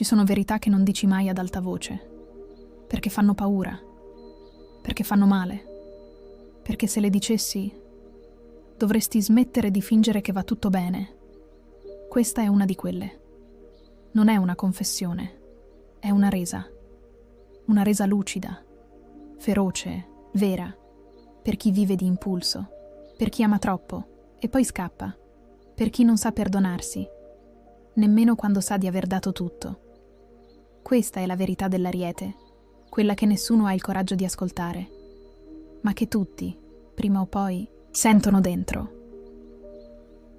Ci sono verità che non dici mai ad alta voce, perché fanno paura, perché fanno male, perché se le dicessi dovresti smettere di fingere che va tutto bene. Questa è una di quelle. Non è una confessione, è una resa lucida, feroce, vera, per chi vive di impulso, per chi ama troppo e poi scappa, per chi non sa perdonarsi, nemmeno quando sa di aver dato tutto. Questa è la verità dell'Ariete, quella che nessuno ha il coraggio di ascoltare, ma che tutti, prima o poi, sentono dentro.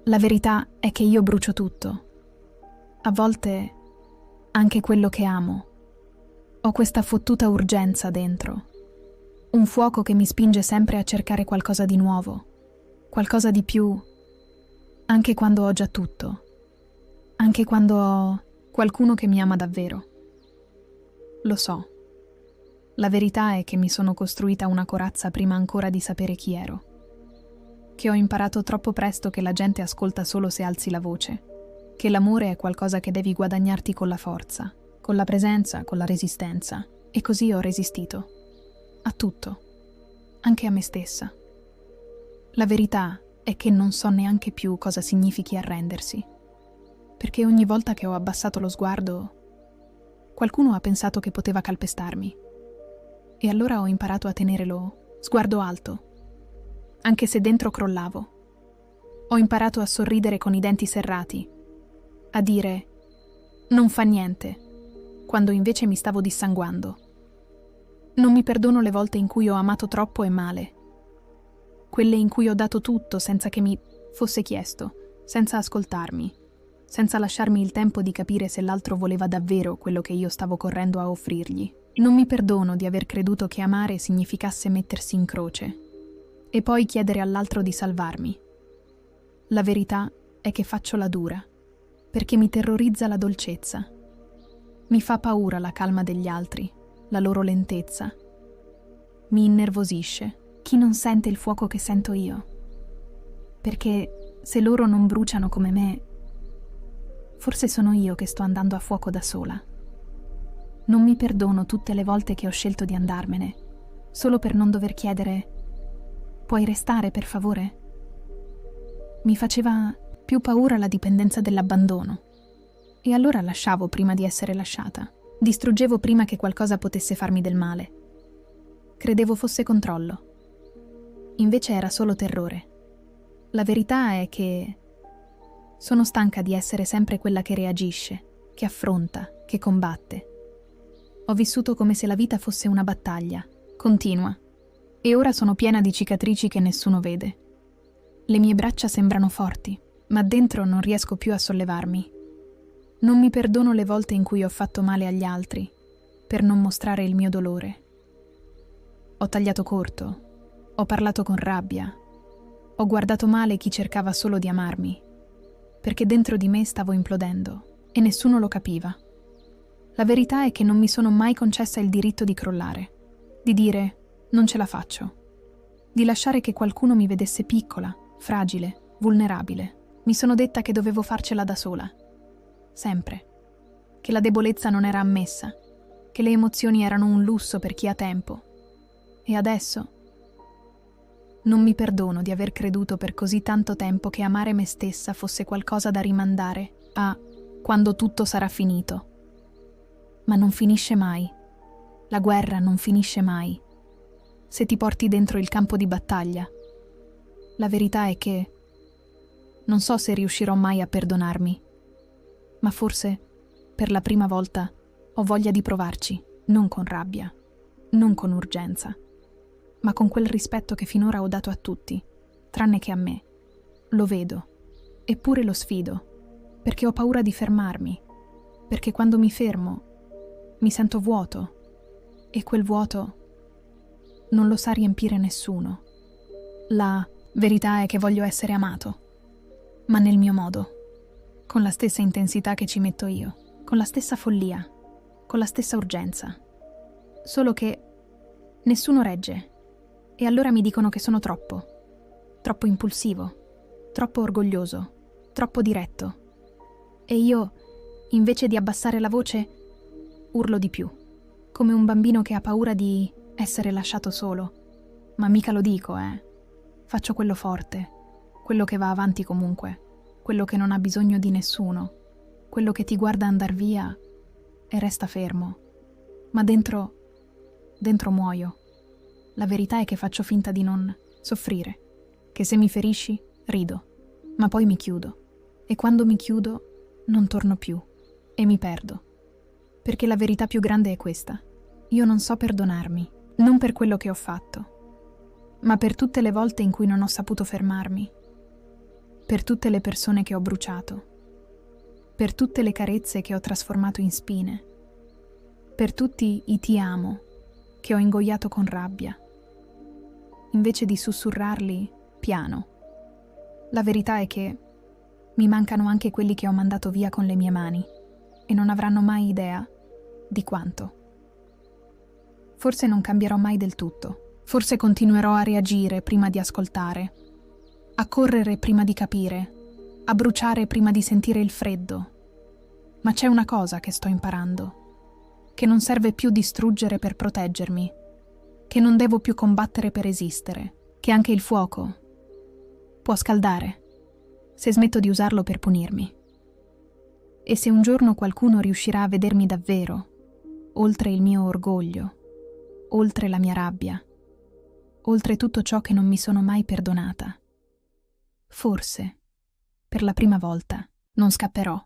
La verità è che io brucio tutto, a volte anche quello che amo. Ho questa fottuta urgenza dentro, un fuoco che mi spinge sempre a cercare qualcosa di nuovo, qualcosa di più, anche quando ho già tutto, anche quando ho qualcuno che mi ama davvero. Lo so. La verità è che mi sono costruita una corazza prima ancora di sapere chi ero, che ho imparato troppo presto che la gente ascolta solo se alzi la voce, che l'amore è qualcosa che devi guadagnarti con la forza, con la presenza, con la resistenza, e così ho resistito. A tutto, anche a me stessa. La verità è che non so neanche più cosa significhi arrendersi, perché ogni volta che ho abbassato lo sguardo, qualcuno ha pensato che poteva calpestarmi. E allora ho imparato a tenere lo sguardo alto, anche se dentro crollavo. Ho imparato a sorridere con i denti serrati, a dire «non fa niente», quando invece mi stavo dissanguando. Non mi perdono le volte in cui ho amato troppo e male, quelle in cui ho dato tutto senza che mi fosse chiesto, senza ascoltarmi, senza lasciarmi il tempo di capire se l'altro voleva davvero quello che io stavo correndo a offrirgli. Non mi perdono di aver creduto che amare significasse mettersi in croce e poi chiedere all'altro di salvarmi. La verità è che faccio la dura, perché mi terrorizza la dolcezza. Mi fa paura la calma degli altri, la loro lentezza. Mi innervosisce chi non sente il fuoco che sento io. Perché se loro non bruciano come me, forse sono io che sto andando a fuoco da sola. Non mi perdono tutte le volte che ho scelto di andarmene, solo per non dover chiedere «Puoi restare, per favore?» Mi faceva più paura la dipendenza dell'abbandono. E allora lasciavo prima di essere lasciata. Distruggevo prima che qualcosa potesse farmi del male. Credevo fosse controllo. Invece era solo terrore. La verità è che sono stanca di essere sempre quella che reagisce, che affronta, che combatte. Ho vissuto come se la vita fosse una battaglia, continua, e ora sono piena di cicatrici che nessuno vede. Le mie braccia sembrano forti, ma dentro non riesco più a sollevarmi. Non mi perdono le volte in cui ho fatto male agli altri, per non mostrare il mio dolore. Ho tagliato corto, ho parlato con rabbia, ho guardato male chi cercava solo di amarmi, perché dentro di me stavo implodendo e nessuno lo capiva. La verità è che non mi sono mai concessa il diritto di crollare, di dire non ce la faccio, di lasciare che qualcuno mi vedesse piccola, fragile, vulnerabile. Mi sono detta che dovevo farcela da sola, sempre, che la debolezza non era ammessa, che le emozioni erano un lusso per chi ha tempo. E adesso non mi perdono di aver creduto per così tanto tempo che amare me stessa fosse qualcosa da rimandare a quando tutto sarà finito. Ma non finisce mai. La guerra non finisce mai. Se ti porti dentro il campo di battaglia. La verità è che non so se riuscirò mai a perdonarmi, ma forse, per la prima volta, ho voglia di provarci, non con rabbia, non con urgenza, ma con quel rispetto che finora ho dato a tutti, tranne che a me. Lo vedo, eppure lo sfido, perché ho paura di fermarmi, perché quando mi fermo mi sento vuoto, e quel vuoto non lo sa riempire nessuno. La verità è che voglio essere amato, ma nel mio modo, con la stessa intensità che ci metto io, con la stessa follia, con la stessa urgenza. Solo che nessuno regge, e allora mi dicono che sono troppo impulsivo, troppo orgoglioso, troppo diretto. E io Invece di abbassare la voce, urlo di più, come un bambino che ha paura di essere lasciato solo. Ma mica lo dico, Faccio quello forte, quello che va avanti comunque, quello che non ha bisogno di nessuno, quello che ti guarda andar via e resta fermo. Ma dentro muoio. La verità è che faccio finta di non soffrire, che se mi ferisci, rido, ma poi mi chiudo. E quando mi chiudo, non torno più e mi perdo. Perché la verità più grande è questa. Io non so perdonarmi, non per quello che ho fatto, ma per tutte le volte in cui non ho saputo fermarmi, per tutte le persone che ho bruciato, per tutte le carezze che ho trasformato in spine, per tutti i ti amo che ho ingoiato con rabbia, invece di sussurrarli piano. La verità è che mi mancano anche quelli che ho mandato via con le mie mani e non avranno mai idea di quanto. Forse non cambierò mai del tutto, forse continuerò a reagire prima di ascoltare, a correre prima di capire, a bruciare prima di sentire il freddo. Ma c'è una cosa che sto imparando, che non serve più distruggere per proteggermi, che non devo più combattere per esistere, che anche il fuoco può scaldare se smetto di usarlo per punirmi. E se un giorno qualcuno riuscirà a vedermi davvero, oltre il mio orgoglio, oltre la mia rabbia, oltre tutto ciò che non mi sono mai perdonata, forse, per la prima volta, non scapperò.